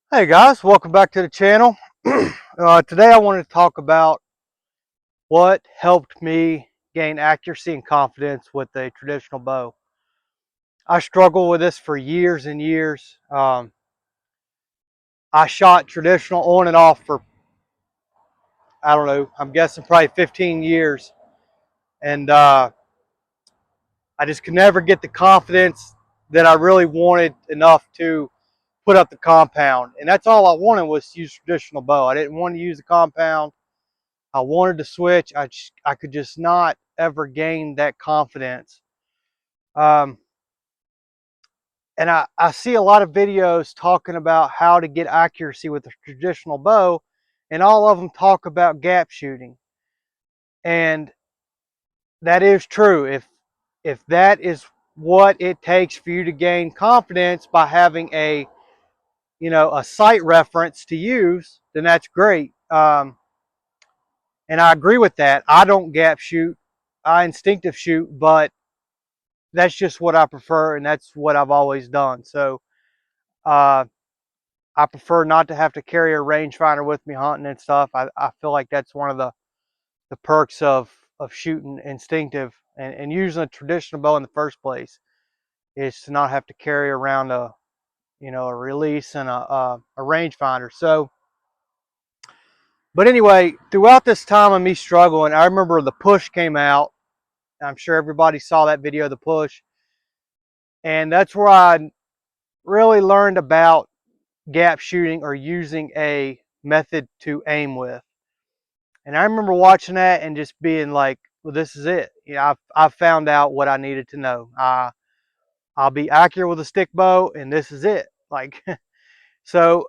Hey guys, welcome back to the channel. Today I wanted to talk about what helped me gain accuracy and confidence with a traditional bow. I struggled with this for years and years. I shot traditional on and off for, I don't know, I'm guessing probably 15 years. And I just could never get the confidence that I really wanted enough to put up the compound. And that's all I wanted, was to use traditional bow. I didn't want to use the compound. I wanted to switch. I could just not ever gain that confidence. Um, and I see a lot of videos talking about how to get accuracy with a traditional bow, and all of them talk about gap shooting. And that is true. If that is what it takes for you to gain confidence by having a sight reference to use, then that's great. And I agree with that. I don't gap shoot. I instinctive shoot, but that's just what I prefer, and that's what I've always done. So uh, I prefer not to have to carry a rangefinder with me hunting and stuff. I feel like that's one of the perks of shooting instinctive and using a traditional bow in the first place, is to not have to carry around a release and a rangefinder. So, but anyway, throughout this time of me struggling, I remember the Push came out. I'm sure everybody saw that video of the Push, and that's where I really learned about gap shooting or using a method to aim with. And I remember watching that and just being like, well, this is it. I've found out what I needed to know. I'll be accurate with a stick bow, and this is it. Like, so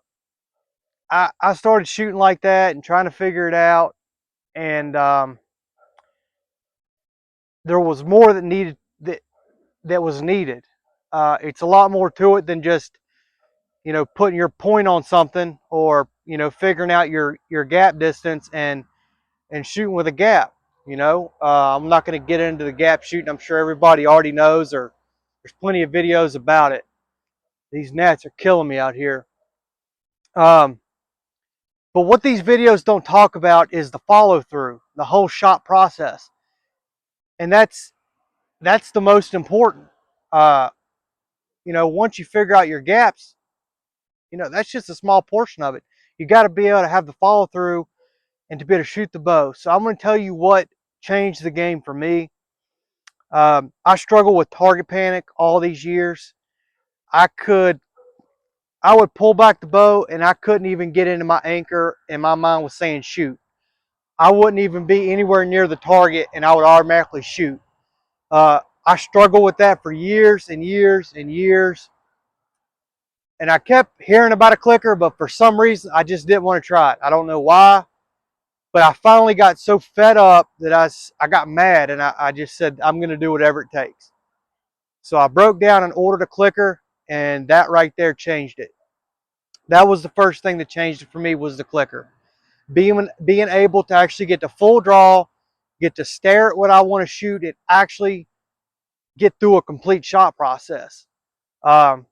I started shooting like that and trying to figure it out. And there was more that was needed. It's a lot more to it than just putting your point on something, or figuring out your gap distance and shooting with a gap. I'm not going to get into the gap shooting. I'm sure everybody already knows, or there's plenty of videos about it. These gnats are killing me out here. Um, but what these videos don't talk about is the follow through, the whole shot process, and that's the most important. Uh, once you figure out your gaps, that's just a small portion of it. You got to be able to have the follow through and to be able to shoot the bow. So I'm going to tell you what changed the game for me. I struggled with target panic all these years. I would pull back the bow and I couldn't even get into my anchor, and my mind was saying shoot. I wouldn't even be anywhere near the target and I would automatically shoot. I struggled with that for years and years and years. And I kept hearing about a clicker, but for some reason I just didn't want to try it. I don't know why, but I finally got so fed up that I got mad, and I just said, I'm going to do whatever it takes. So I broke down and ordered a clicker, and that right there changed it. That was the first thing that changed it for me, was the clicker. Being able to actually get the full draw, get to stare at what I want to shoot, and actually get through a complete shot process. Um,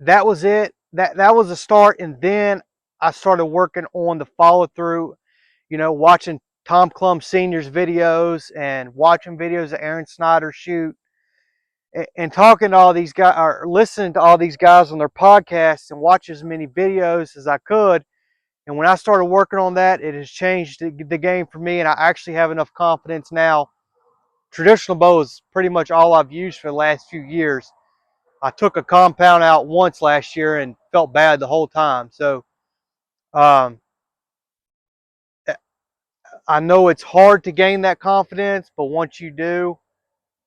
that was it. That was the start, and then I started working on the follow through. Watching Tom Clum Senior's videos and watching videos of Aaron Snyder shoot, and talking to all these guys, or listening to all these guys on their podcasts, and watch as many videos as I could. And when I started working on that, it has changed the game for me, and I actually have enough confidence now. Traditional bow is pretty much all I've used for the last few years. I took a compound out once last year and felt bad the whole time. So um, I know it's hard to gain that confidence, but once you do,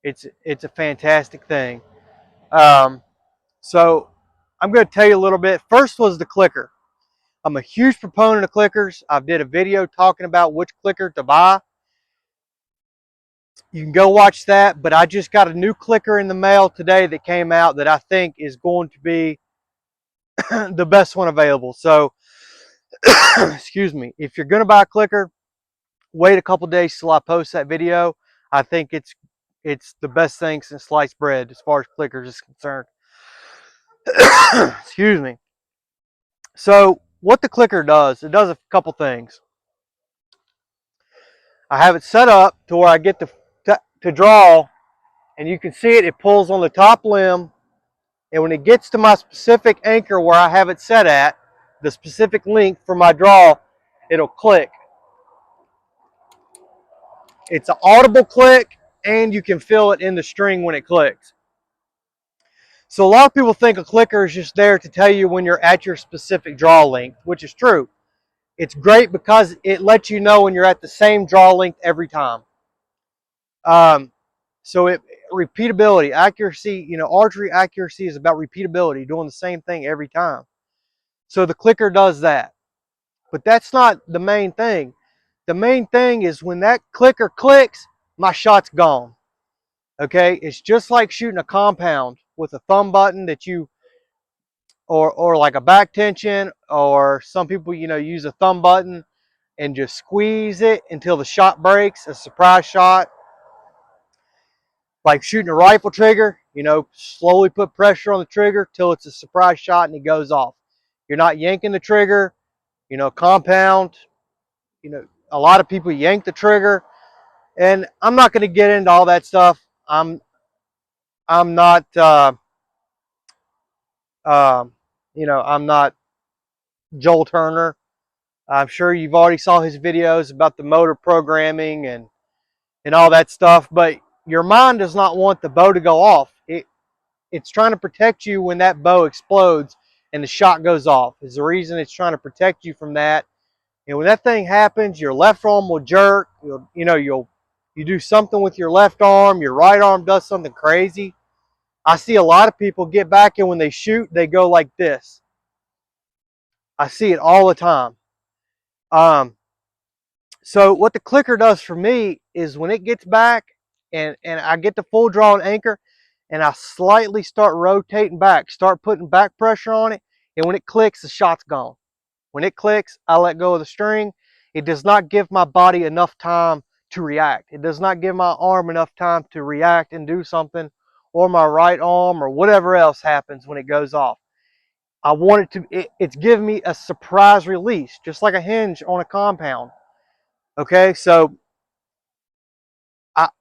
it's a fantastic thing. Um, so I'm going to tell you a little bit. First was the clicker. I'm a huge proponent of clickers. I did a video talking about which clicker to buy. You can go watch that, but I just got a new clicker in the mail today that came out that I think is going to be the best one available. So, excuse me, if you're going to buy a clicker, wait a couple days till I post that video. I think it's the best thing since sliced bread as far as clickers is concerned. Excuse me. So what the clicker does, it does a couple things. I have it set up to where I get to draw, and you can see it, it pulls on the top limb, and when it gets to my specific anchor where I have it set at, the specific length for my draw, it'll click. It's an audible click, and you can feel it in the string when it clicks. So a lot of people think a clicker is just there to tell you when you're at your specific draw length, which is true. It's great because it lets you know when you're at the same draw length every time. So repeatability, accuracy, archery accuracy is about repeatability, doing the same thing every time. So the clicker does that. But that's not the main thing. The main thing is when that clicker clicks, my shot's gone. Okay? It's just like shooting a compound with a thumb button that you, or like a back tension, or some people, use a thumb button and just squeeze it until the shot breaks, a surprise shot. Like shooting a rifle trigger, slowly put pressure on the trigger till it's a surprise shot and it goes off. You're not yanking the trigger, compound, a lot of people yank the trigger, and I'm not going to get into all that stuff. I'm not, I'm not Joel Turner. I'm sure you've already saw his videos about the motor programming and all that stuff, but your mind does not want the bow to go off. It's trying to protect you when that bow explodes and the shot goes off. Is the reason it's trying to protect you from that. And when that thing happens, your left arm will jerk. You do something with your left arm. Your right arm does something crazy. I see a lot of people get back, and when they shoot, they go like this. I see it all the time. So what the clicker does for me is when it gets back and I get the full draw and anchor, and I slightly start rotating back, start putting back pressure on it, and when it clicks, the shot's gone. When it clicks, I let go of the string. It does not give my body enough time to react. It does not give my arm enough time to react and do something, or my right arm, or whatever else happens when it goes off. I want it to, it's giving me a surprise release, just like a hinge on a compound. Okay, so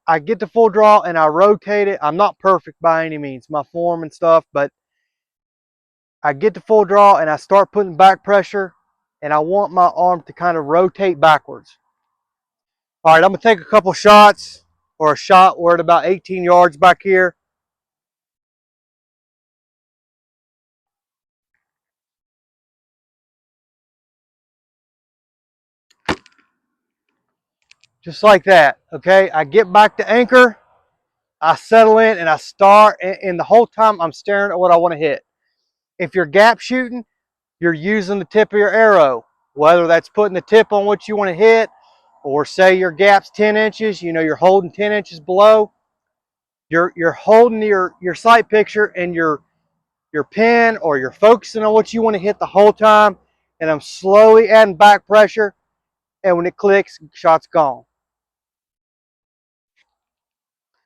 I get the full draw and I rotate it. I'm not perfect by any means, my form and stuff, but I get the full draw and I start putting back pressure, and I want my arm to kind of rotate backwards. All right, I'm going to take a couple shots, or a shot. We're at about 18 yards back here. Just like that, okay? I get back to anchor, I settle in, and I start, and the whole time I'm staring at what I want to hit. If you're gap shooting, you're using the tip of your arrow, whether that's putting the tip on what you want to hit, or say your gap's 10 inches, you're holding 10 inches below. You're holding your sight picture and your pin, or you're focusing on what you want to hit the whole time, and I'm slowly adding back pressure, and when it clicks, shot's gone.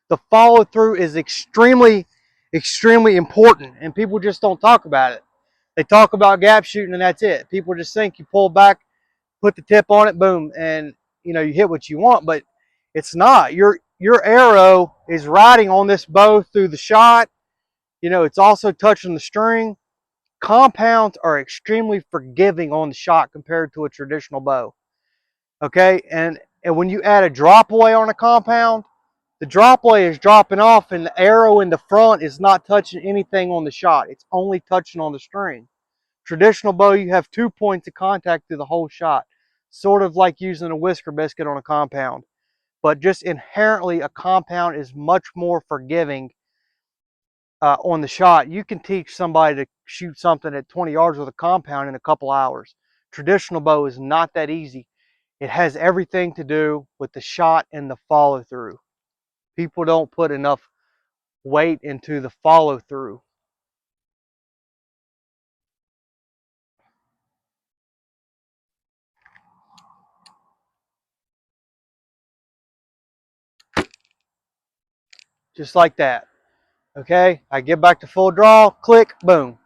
The follow through is extremely, extremely important, and people just don't talk about it. They talk about gap shooting and that's it. People just think you pull back, put the tip on it, boom, and you hit what you want, but it's not. Your arrow is riding on this bow through the shot. It's also touching the string. Compounds are extremely forgiving on the shot compared to a traditional bow. Okay, and when you add a drop away on a compound, the drop away is dropping off, and the arrow in the front is not touching anything on the shot. It's only touching on the string. Traditional bow, you have 2 points of contact through the whole shot, sort of like using a whisker biscuit on a compound. But just inherently, a compound is much more forgiving on the shot. You can teach somebody to shoot something at 20 yards with a compound in a couple hours. Traditional bow is not that easy. It has everything to do with the shot and the follow through. People don't put enough weight into the follow through. Just like that. Okay, I get back to full draw, click, boom.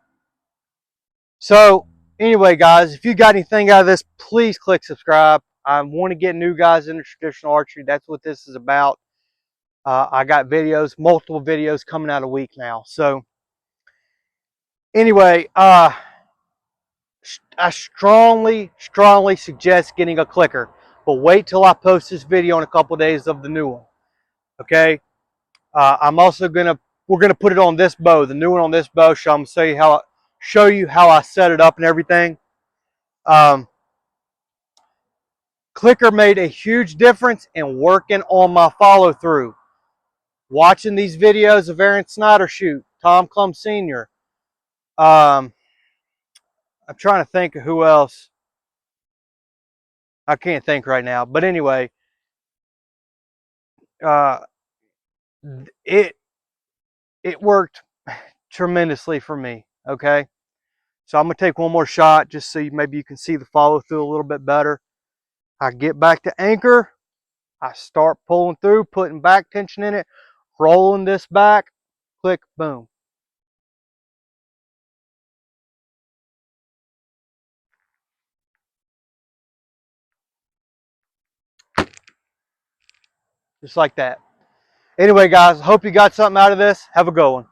So anyway, guys, if you got anything out of this, please click subscribe. I want to get new guys into traditional archery. That's what this is about. I got videos, multiple videos coming out a week now. So anyway, I strongly suggest getting a clicker. But wait till I post this video in a couple of days of the new one. Okay. I'm also we're gonna put it on this bow, the new one on this bow. So I'm gonna show you how I set it up and everything. Clicker made a huge difference in working on my follow through. Watching these videos of Aaron Snyder shoot, Tom Clum Sr. I'm trying to think of who else. I can't think right now. But anyway, uh, it worked tremendously for me. Okay, so I'm gonna take one more shot just so maybe you can see the follow through a little bit better. I get back to anchor. I start pulling through, putting back tension in it, rolling this back. Click, boom. Just like that. Anyway, guys, hope you got something out of this. Have a good one.